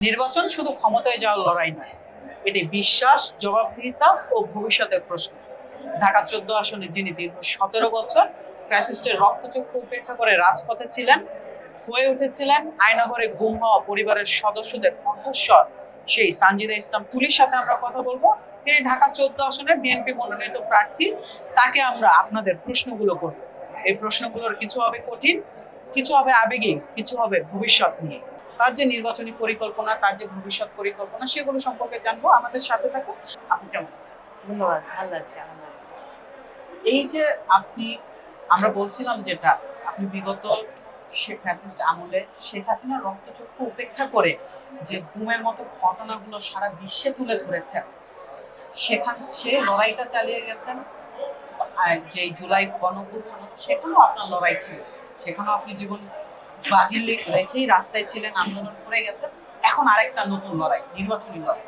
নির্বাচন শুধু ক্ষমতায় যাওয়ার লড়াই নয়, এটি বিশ্বাস, জবাবদিহিতা ও ভবিষ্যতের প্রশ্ন। ঢাকা 14 আসনে যিনি দীর্ঘ 17 বছর ফ্যাসিস্টের রক্তচক্ষু উপেক্ষা করে রাজপথে ছিলেন, হয়ে উঠেছিলেন আয়নাঘরে গুম হওয়া পরিবারের সদস্যদের কণ্ঠস্বর, সেই সানজিদা ইসলাম তুলির সাথে আমরা কথা বলবো। তিনি ঢাকা 14 আসনে বিএনপি মনোনীত প্রার্থী। তাকে আমরা আপনাদের প্রশ্নগুলো করব। এই প্রশ্নগুলোর কিছু হবে কঠিন, কিছু হবে আবেগী, কিছু হবে ভবিষ্যৎ নিয়ে। তার যে নির্বাচনী পরিকল্পনা, তার যে ভবিষ্যৎ পরিকল্পনা, সেগুলো সম্পর্কে জানবো। আমাদের সাথে থাকুন। আপনি কেমন আছেন? ধন্যবাদ, ভালো লাগছে আমার। এই যে আপনি, আমরা বলছিলাম যেটা, আপনি বিগত ফ্যাসিস্ট আমলে শেখ হাসিনার রক্তচক্ষু উপেক্ষা করে যে গুমের মতো ঘটনাগুলো সারা বিশ্বে তুলে ধরেছেন, সে লড়াইটা চালিয়ে গেছেন। যে জুলাই গণঅভ্যুত্থান, সেখানেও আপনার লড়াই ছিল, সেখানেও আপনি জীবন বাজি রেখেই রাস্তায় ছিলেন, আন্দোলন করে গেছেন। এখন আরেকটা নতুন লড়াই, নির্বাচনী লড়াই।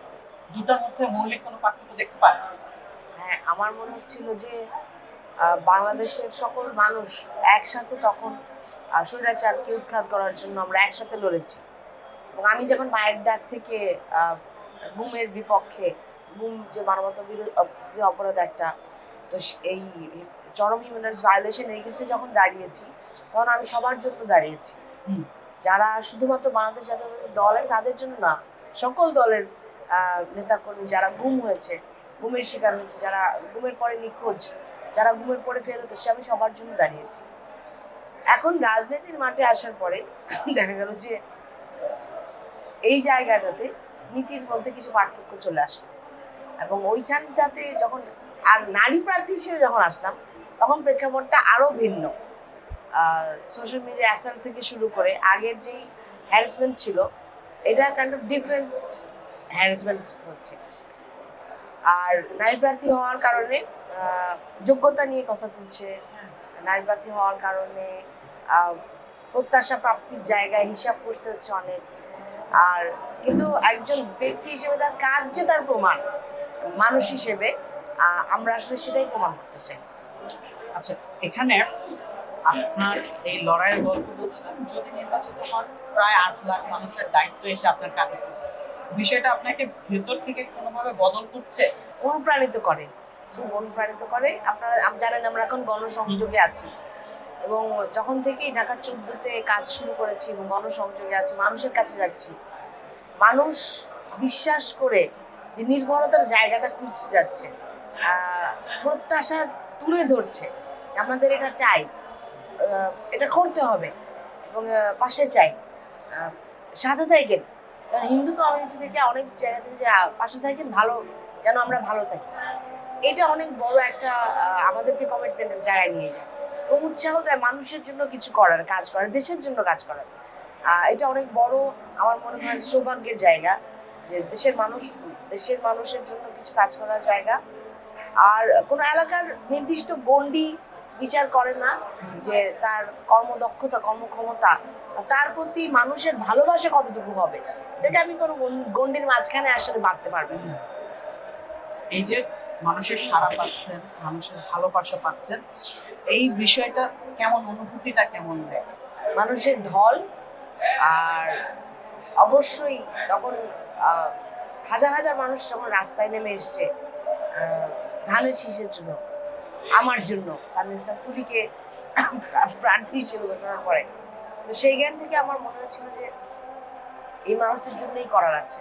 দুটার মধ্যে মৌলিক কোনো পার্থক্য দেখতে পারেন? হ্যাঁ, আমার মনে হচ্ছিল যে বাংলাদেশের সকল মানুষ একসাথে তখন স্বৈরাচারকে উৎখাত করার জন্য আমরা একসাথে লড়েছি। এবং আমি যখন মায়ের ডাক থেকে গুমের বিপক্ষে, গুম যে মানবতা বিরোধী অপরাধ একটা, তো এই চরম হিউম্যান রাইটস ভায়োলেশন এগেইনস্টে যখন দাঁড়িয়েছি, তখন আমি সবার জন্য দাঁড়িয়েছি। যারা শুধুমাত্র বাংলাদেশ জাতীয়তাবাদী দলের তাদের জন্য না, সকল দলের নেতাকর্মী যারা গুম হয়েছে, গুমের শিকার হয়েছে, যারা গুমের পরে নিখোঁজ, যারা গুমের পরে ফেরত এসে, আমি সবার জন্য দাঁড়িয়েছি। এখন রাজনীতির মাঠে আসার পরে দেখা গেল যে এই জায়গাটাতে নীতির মধ্যে কিছু পার্থক্য চলে আসলো, এবং ওইখানটাতে যখন আর নারী প্রার্থী হিসেবে যখন আসলাম, তখন প্রেক্ষাপটটা আরো ভিন্ন। সোশ্যাল মিডিয়া অ্যাসাল্ট থেকে শুরু করে আগের যেই হ্যারাসমেন্ট ছিল, এটা কাইন্ড অফ ডিফারেন্ট হ্যারাসমেন্ট হচ্ছে। আর নারী প্রার্থী হওয়ার কারণে যোগ্যতা নিয়ে কথা তুলছে, নারী প্রার্থী হওয়ার কারণে প্রত্যাশা প্রাপ্তির জায়গায় হিসাব করতে হচ্ছে অনেক। আর কিন্তু একজন ব্যক্তি হিসেবে তার কাজ যে তার প্রমাণ, মানুষ হিসেবে আমরা আসলে সেটাই প্রমাণ করতে চাই। আচ্ছা, এখানে আপনার এই লড়াইয়ের গল্প বলছিলাম, যদি নির্বাচিত হন প্রায় 8 লাখ মানুষের দায়িত্ব এসে আপনার কাঁধে পড়বে। বিষয়টা আপনাকে ভেতর থেকে কোনোভাবে বদল করছে? অনুপ্রাণিত করে, খুব অনুপ্রাণিত করে। আপনারা জানেন আমরা এখন গণসংযোগে আছি, এবং যখন থেকেই ঢাকা 14-তে কাজ শুরু করেছি এবং গণসংযোগে আছি, মানুষের কাছে যাচ্ছি, মানুষ বিশ্বাস করে যে নির্ভরতার জায়গাটা খুঁজতে যাচ্ছে, প্রত্যাশা তুলে ধরছে, আমাদের এটা চাই, এটা করতে হবে, এবং পাশে চাই, সাথে থাকেন। কারণ হিন্দু কমিউনিটি থেকে অনেক জায়গা থেকে যে পাশে থাকেন, ভালো যেন আমরা ভালো থাকি, এটা অনেক বড় একটা আমাদেরকে কমিটমেন্টের জায়গায় নিয়ে যায় এবং উৎসাহ দেয় মানুষের জন্য কিছু করার, কাজ করার, দেশের জন্য কাজ করার। এটা অনেক বড়, আমার মনে হয় যে সৌভাগ্যের জায়গা, যে দেশের মানুষের জন্য কিছু কাজ করার জায়গা। আর কোনো এলাকার নির্দিষ্ট গণ্ডি বিচার করে না, যে তার কর্মদক্ষতা, কর্মক্ষমতা, তার প্রতি মানুষের ভালোবাসা কতটুকু হবে, এটাকে আমি কোনো গণ্ডির মাঝখানে আসলে বাঁধতে পারবেন না। এই যে মানুষের সাড়া পাচ্ছেন, মানুষের ভালোবাসা পাচ্ছেন, এই বিষয়টা কেমন, অনুভূতিটা কেমন দেয়? মানুষের ঢল। আর অবশ্যই তখন হাজার হাজার মানুষ যখন রাস্তায় নেমে এসছে ধানের শীষের জন্য, আমার জন্য, সানজিদা ইসলাম তুলিকে প্রার্থী হিসেবে ঘোষণার পরে, তো সেই জ্ঞান থেকে আমার মনে হচ্ছিল যে এই মানুষদের জন্যই করার আছে,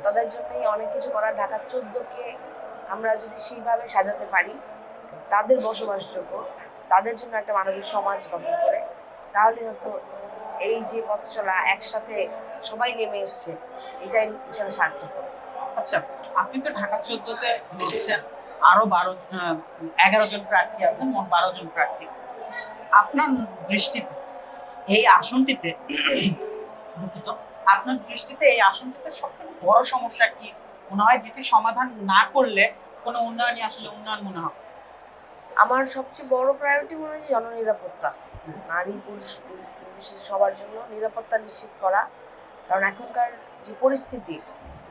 তাদের জন্যই অনেক কিছু করার। ঢাকা 14-কে আমরা যদি সেইভাবে সাজাতে পারি, তাদের বসবাসযোগ্য, তাদের জন্য একটা মানবিক সমাজ গঠন করে, তাহলে হয়তো এই যে পথ চলা, একসাথে সবাই নেমে এসছে, এটাই হিসাবে সার্থক। আচ্ছা, আপনি তো ঢাকা 14-তে লড়ছেন, আরো 11 জন প্রার্থী আছেন, মোট 12 জন প্রার্থী। আপনার দৃষ্টিতে এই আসনটিতে, দুঃখিত, আপনার দৃষ্টিতে এই আসনটিতে সবথেকে বড় সমস্যা কি মনে হয়, যেটি সমাধান না করলে কোনো উন্নয়নই আসলে উন্নয়ন মনে হবে? আমার সবচেয়ে বড় প্রায়োরিটি মনে হয় জননিরাপত্তা, নারী পুরুষ নির্বিশেষে সবার জন্য নিরাপত্তা নিশ্চিত করা। কারণ এখনকার যে পরিস্থিতি,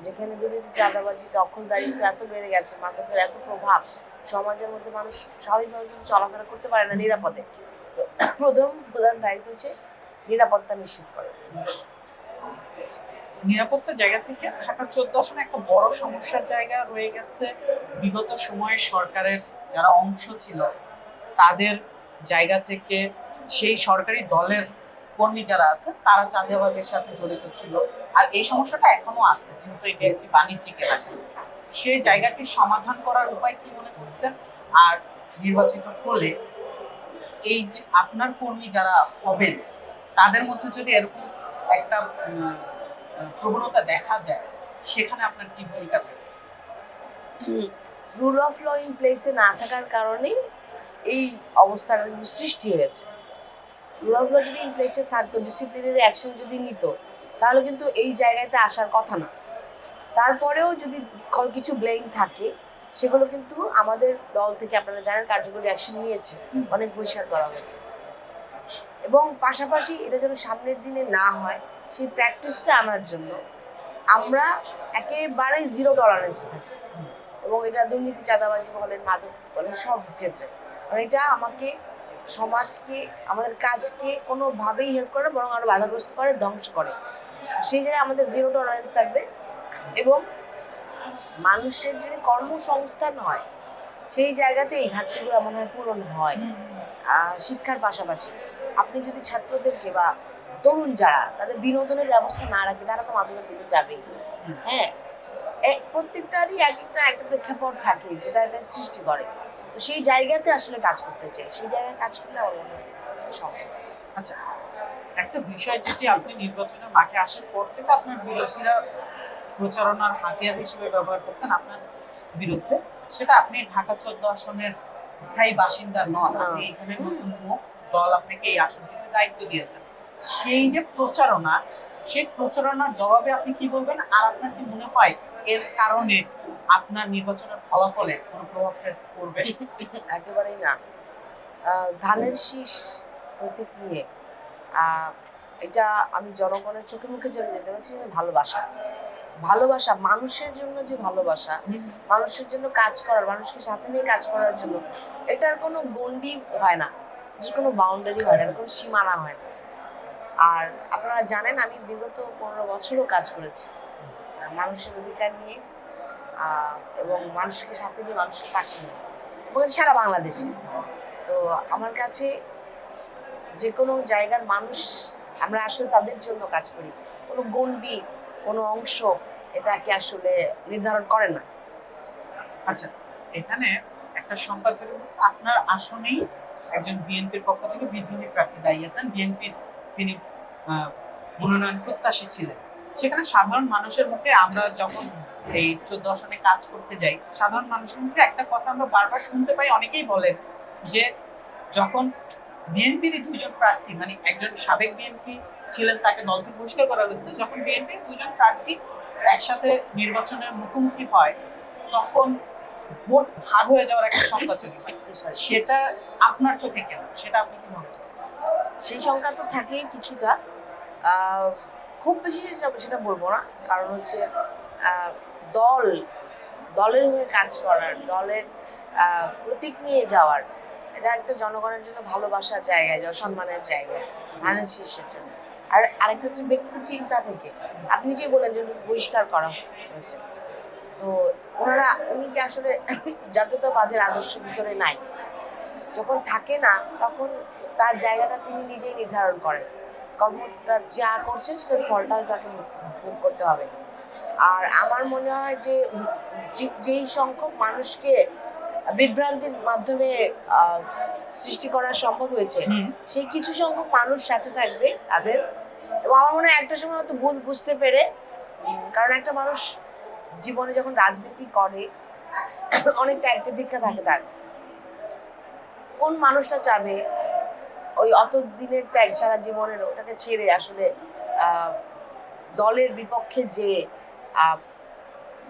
যেখানে দুর্নীতি, চাঁদাবাজি, দখলদারিত্ব এত বেড়ে গেছে, মাদকের এত প্রভাব সমাজের মধ্যে, মানুষ স্বাভাবিকভাবে কিন্তু চলাফেরা করতে পারে না নিরাপদে। তো প্রধান দায়িত্ব হচ্ছে নিরাপত্তা নিশ্চিত করা। নিরাপত্তার জায়গা থেকে ঢাকা 14 আসনে একটা বড় সমস্যার জায়গা রয়ে গেছে। বিগত সময়ে সরকারের যারা অংশ ছিল তাদের জায়গা থেকে সেই সরকারি দলের কর্মী যারা আছে তারা চাঁদাবাজের সাথে জড়িত ছিল। আর এই সমস্যাটা এখনো আছে, যেহেতু এটি একটি বাণিজ্যিক এলাকা। সেই জায়গাটি সমাধান করার উপায় কি মনে করছেন? আর নির্বাচিত হলে এই যে আপনার কর্মী যারা হবেন তাদের মধ্যে যদি এরকম একটা প্রবণতা দেখা যায়, সেখানে আপনার কি ভূমিকা থাকবে? রুল অফ ল ইন প্লেসে না থাকার কারণে এই অবস্থাটা কিন্তু সৃষ্টি হয়েছে। রুল অফ ল যদি ইন প্লেসে থাকতো, ডিসিপ্লিনারি অ্যাকশন যদি নিত, তাহলে কিন্তু এই জায়গাতে আসার কথা না। তারপরেও যদি কিছু ব্লেম থাকে, সেগুলো কিন্তু আমাদের দল থেকে আপনারা জানেন কার্যকরী অ্যাকশন নিয়েছে, অনেক বহিষ্কার করা হয়েছে। এবং পাশাপাশি এটা যেন সামনের দিনে না হয়, সেই প্র্যাকটিসটা আনার জন্য আমরা একেবারেই জিরো টলারেন্স থাকি। এবং এটা দুর্নীতি, চাঁদাবাজি বলেন, মাদক বলেন, সব ক্ষেত্রে। কারণ এটা আমাকে, সমাজকে, আমাদের কাজকে কোনোভাবেই হেল্প করে, বরং আরো বাধাগ্রস্ত করে, ধ্বংস করে। সেই জায়গায় আমাদের জিরো টলারেন্স থাকবে। এবং মানুষের যদি কর্মসংস্থান হয়, সেই জায়গাতে এই ঘাটতিগুলো মনে হয় পূরণ হয়। শিক্ষার পাশাপাশি আপনি যদি ছাত্রদেরকে বা তরুণ যারা, তাদের বিনোদনের ব্যবস্থা না রাখে, তারা তো মাদকের দিকে যাবেই। হ্যাঁ, প্রত্যেকটারই একটা প্রেক্ষাপট থাকে যেটা এটা সৃষ্টি করে। তো সেই জায়গাতে আসলে কাজ করতে চাই, সেই জায়গায় কাজ করলে আমার মনে হয় সম্ভব। আচ্ছা, একটা বিষয় যেটি আপনি নির্বাচনের মাঠে আসার পর থেকে আপনার বিরোধীরা প্রচারণার হাতিয়ার হিসেবে ব্যবহার করছেন আপনার বিরুদ্ধে, সেটা আপনি ঢাকা 14 আসনের স্থায়ী বাসিন্দা নন, আপনি এখানে নতুন মুখ, দল আপনাকে এই আসনটিতে দায়িত্ব দিয়েছেন। সেই যে প্রচারণা, সেই প্রচারণার জবাবে আপনি কি বলবেন? আর আপনার কি মনে হয় এর কারণে আপনার নির্বাচনের ফলাফলে কোনো প্রভাব পড়বে? একেবারেই না। ধানের শীষ প্রতীক নিয়ে এটা আমি জনগণের চোখে মুখে যেটা যেতে পারছি, ভালোবাসা। ভালোবাসা, মানুষের জন্য যে ভালোবাসা, মানুষের জন্য কাজ করার, মানুষকে সাথে নিয়ে কাজ করার জন্য, এটার কোনো গণ্ডি হয় না, কোনো বাউন্ডারি হয় না, কোনো সীমানা হয় না। আর আপনারা জানেন আমি বিগত 15 বছরও কাজ করেছি মানুষের অধিকার নিয়ে, এবং মানুষকে সাথে নিয়ে, মানুষকে পাশে নিয়ে, এবং সারা বাংলাদেশে। তো আমার কাছে যে কোনো জায়গার মানুষ, আমরা আসলে তাদের জন্য কাজ করি। কোনো গণ্ডি, কোনো অংশ এটাকে আসলে নির্ধারণ করে না। আচ্ছা, এখানে একটা সংবাদ যেটা হচ্ছে আপনার আসনেই একজন বিএনপির পক্ষ থেকে বিদ্রোহী প্রার্থী দাঁড়িয়েছেন। বিএনপির তিনি মনোনয়ন প্রত্যাশী ছিলেন। সেখানে সাধারণ মানুষের মুখে, আমরা যখন এই 14 আসনে কাজ করতে যাই, সাধারণ মানুষের মুখে একটা কথা আমরা বারবার শুনতে পাই, অনেকেই বলেন যে যখন বিএনপির দুইজন প্রার্থী, মানে একজন সাবেক বিএনপি ছিলেন, তাকে দল থেকে বহিষ্কার করা হয়েছে, যখন বিএনপির দুইজন প্রার্থী একসাথে নির্বাচনের মুখোমুখি হয়, তখন ভোট ভাগ হয়ে যাওয়ার একটা সংখ্যা তৈরি হয়। সেটা আপনার চোখে কেমন? সেটা আপনি কি মনে করছেন? সেই সংখ্যা তো থাকেই কিছুটা, খুব বেশি সেটা বলবো না। কারণ হচ্ছে দলের হয়ে কাজ করার, দলের প্রতীক নিয়ে যাওয়ার, এটা একটা জনগণের জন্য ভালোবাসার জায়গায়, সম্মানের জায়গায়, ধানের শীর্ষের জন্য। আর আরেকটা হচ্ছে ব্যক্তি চিন্তা থেকে, আপনি যে বলেন যে বহিষ্কার করা হয়েছে, তো উনি কি আসলে জাতীয়তাবাদের আদর্শের ভিতরে নাই? যখন থাকে না, তখন তার জায়গাটা তিনি নিজেই নির্ধারণ করেন। কর্মটা যা করছে সেটার ফলটা হয়তো তাকে ভোগ করতে হবে। আর আমার মনে হয় যে যেই সংখ্যক মানুষকে বিভ্রান্তির মাধ্যমে সৃষ্টি করা সম্ভব হয়েছে, সেই কিছু সংখ্যক মানুষ সাথে থাকবে তাদের। এবং আমার মনে হয় একটা সময় হয়তো ভুল বুঝতে পেরে, কারণ একটা মানুষ জীবনে যখন রাজনীতি করে অনেক ত্যাগ দীক্ষা থাকে তার। কোন মানুষটা চাবে ওই অত দিনের ত্যাগ সারা জীবনের ওটাকে ছেড়ে আসলে দলের বিপক্ষে যে,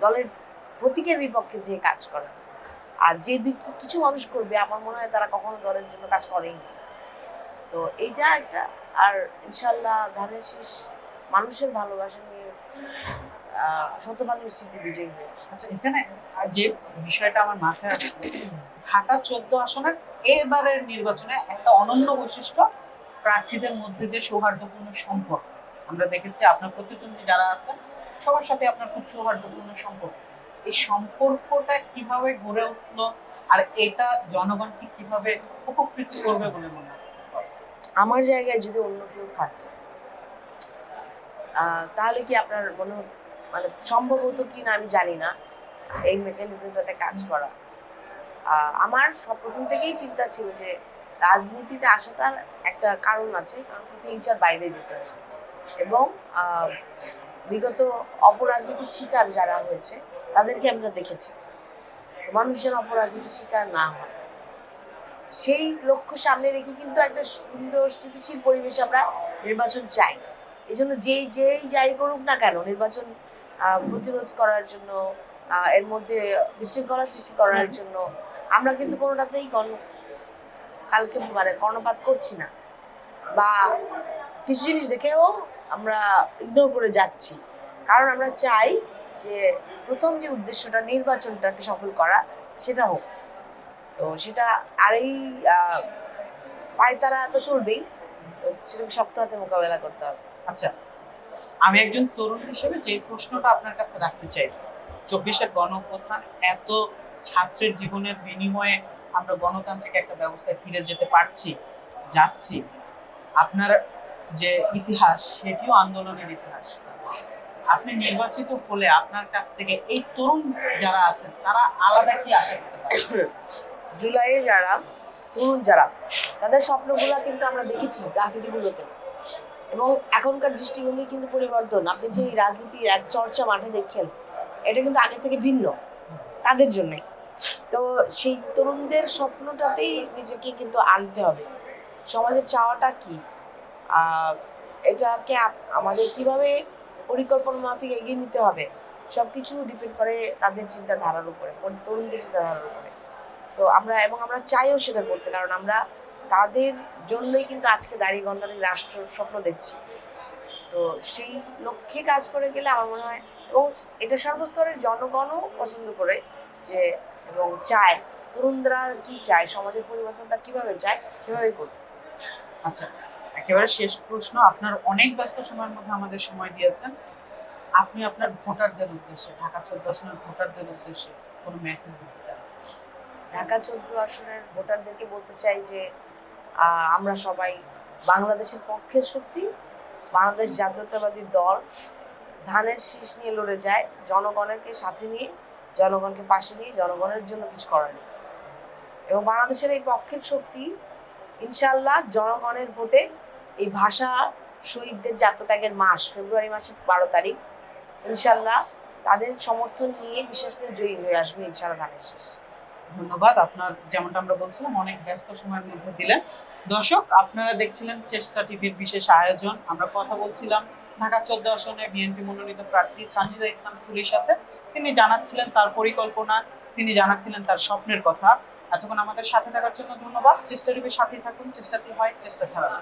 দলের প্রতীকের বিপক্ষে যে কাজ করা? আর যে কিছু মানুষ করবে, আমার মনে হয় তারা কখনো দলের জন্য কাজ করেই না। তো এইটা একটা। আর ইনশাল্লাহ ধানের শীষ মানুষের ভালোবাসা নিয়ে শতভাগ নিশ্চিত বিজয়ী হয়ে আসে। আচ্ছা, এখানে আর যে বিষয়টা আমার মাথায় আসছে, ঢাকা 14 আসনের এবারের নির্বাচনে একটা অনন্য বৈশিষ্ট্য প্রার্থীদের মধ্যে যে সৌহার্দ্যপূর্ণ সম্পর্ক, আমরা দেখেছি আপনার প্রতিদ্বন্দ্বী যারা আছেন সবার সাথে আপনার খুব সৌহার্দ্যপূর্ণ সম্পর্ক। এই সম্পর্কটা কিভাবে গড়ে উঠলো, আর এটা জনগণকে কিভাবে উপকৃত করবে বলে মনে হয়? আমার জায়গায় যদি অন্য কেউ থাকতো তাহলে কি আপনার মানে সম্ভব হতো কি না আমি জানি না এই মেকানিজমটাতে কাজ করা। আমার প্রথম থেকেই চিন্তা ছিল যে রাজনীতিতে আসাটার একটা কারণ আছে, কারণ ইচ্ছার বাইরে যেতে হবে। এবং বিগত অপরাজনীতির শিকার যারা হয়েছে তাদেরকে আমরা দেখেছি, মানুষ যেন অপরাজনীতির শিকার না হয় সেই লক্ষ্য সামনে রেখে কিন্তু একটা সুন্দর স্থিতিশীল পরিবেশ আমরা নির্বাচন চাই। এই জন্য যেই যাই করুক না কেন নির্বাচন প্রতিরোধ করার জন্য, এর মধ্যে বিশৃঙ্খলা সৃষ্টি করার জন্য আমরা কিন্তু কোনোটাতেই কালকে মানে কর্ণপাত করছি না, বা কিছু জিনিস দেখেও আমরা ইগনোর করে যাচ্ছি। কারণ আমরা চাই যে প্রথম যে উদ্দেশ্যটা নির্বাচনটাকে সফল করা সেটা হোক। তো সেটা আর এই পায়তারা তো চলবেই, তো সেটাকে শক্ত হাতে মোকাবেলা করতে হবে। আচ্ছা, আমি একজন তরুণ হিসেবে যে প্রশ্নটা আপনার কাছে রাখতে চাই, 24-এর গণঅভ্যুত্থান, এত ছাত্রের জীবনের বিনিময়ে আমরা গণতান্ত্রিক একটা ব্যবস্থায় ফিরে যেতে যাচ্ছি। আপনার যে ইতিহাস সেটিও আন্দোলনের ইতিহাস। আপনি নির্বাচিত হলে আপনার কাছ থেকে এই তরুণ যারা আছেন তারা আলাদা কি আশা করতে পারে? জুলাইয়ে যারা তরুণ যারা তাদের স্বপ্নগুলো কিন্তু আমরা দেখেছি গ্রাফিতিগুলোতে, এবং এখনকার দৃষ্টিভঙ্গি কিন্তু পরিবর্তন। আপনি যে রাজনীতির এক চর্চা মাঠে দেখছেন এটা কিন্তু আগে থেকে ভিন্ন তাদের জন্যই। তো সেই তরুণদের স্বপ্নটাতেই নিজেকে কিন্তু আনতে হবে। সমাজের চাওয়াটা কি, এটাকে আমাদের কিভাবে পরিকল্পনা মাফিক এগিয়ে নিতে হবে, সবকিছু ডিপেন্ড করে তাদের চিন্তাধারার উপরে, তরুণদের চিন্তাধারার উপরে। তো আমরা চাইও সেটা করতে, কারণ আমরা তাদের জন্যই কিন্তু আজকে দাঁড়িয়ে গণতান্ত্রিক রাষ্ট্র স্বপ্ন দেখছি। তো সেই লক্ষ্যে কাজ করে গেলে আমার মনে হয়, এবং এটা সর্বস্তরের জনগণও পছন্দ করে যে, এবং চায় তরুণরা কি চায়, সমাজের পরিবর্তনটা কিভাবে চায় সেভাবেই করতে। আচ্ছা, একেবারে শেষ প্রশ্ন, আপনার অনেক ব্যস্ত সময়ের মধ্যে আমাদের সময় দিয়েছেন, আপনি আপনার ভোটারদের উদ্দেশ্যে, ঢাকা 14 আসনের ভোটারদের উদ্দেশ্যে কোনো মেসেজ দিতে চান? ঢাকা 14 আসনের ভোটারদেরকে বলতে চাই যে আমরা সবাই বাংলাদেশের পক্ষের শক্তি, বাংলাদেশ জাতীয়তাবাদী দল ধানের শীষ নিয়ে লড়ে যায় জনগণকে সাথে নিয়ে, জনগণকে পাশে নিয়ে, জনগণের জন্য কিছু করার জন্য। এবং বাংলাদেশের এই পক্ষের শক্তি ইনশাল্লাহ জনগণের ভোটে এই ভাষা শহীদদের জাতীয়ত্যাগের মাস ফেব্রুয়ারি মাসের 12 তারিখ ইনশাল্লাহ তাদের সমর্থন নিয়ে বিশেষ করে জয়ী হয়ে আসবে ইনশাল্লাহ ধানের শীষ। ধন্যবাদ। আপনার যেমনটা আমরা বলছিলাম অনেক ব্যস্ত সময়ের মধ্যে দিলেন। দর্শক, আপনারা দেখছিলেন চেষ্টা টিভির বিশেষ আয়োজন। আমরা কথা বলছিলাম ঢাকা 14 আসনে বিএনপি মনোনীত প্রার্থী সানজিদা ইসলাম তুলির সাথে। তিনি জানাচ্ছিলেন তার পরিকল্পনা, তিনি জানাচ্ছিলেন তার স্বপ্নের কথা। এতক্ষণ আমাদের সাথে থাকার জন্য ধন্যবাদ। চেষ্টা টিভির সাথেই থাকুন। চেষ্টাটি হয়, চেষ্টা ছাড়া না।